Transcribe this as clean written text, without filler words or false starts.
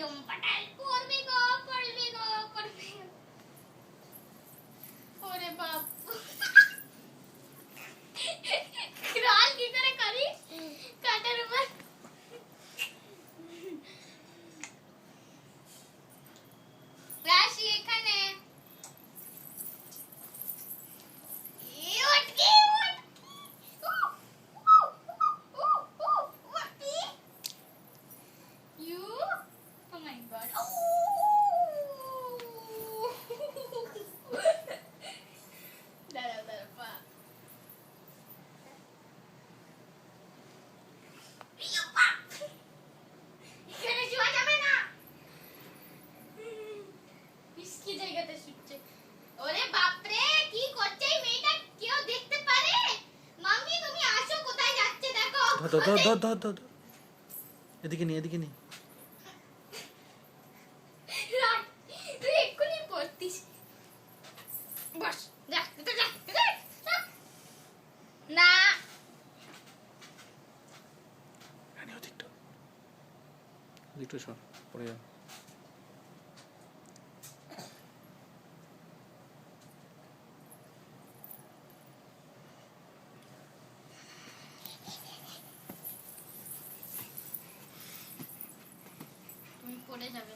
ডুম পাটাল করবে গো করবে গো করবে ওরে বাপ ক্রাল কি করে করি কাটার উপর রাশি এখানে এদিকে নি এদিকে নি তুই এক্ষুনি পড়তিস বস যা না একটু সর পড়ে যাও তুমি পড়ে যাবে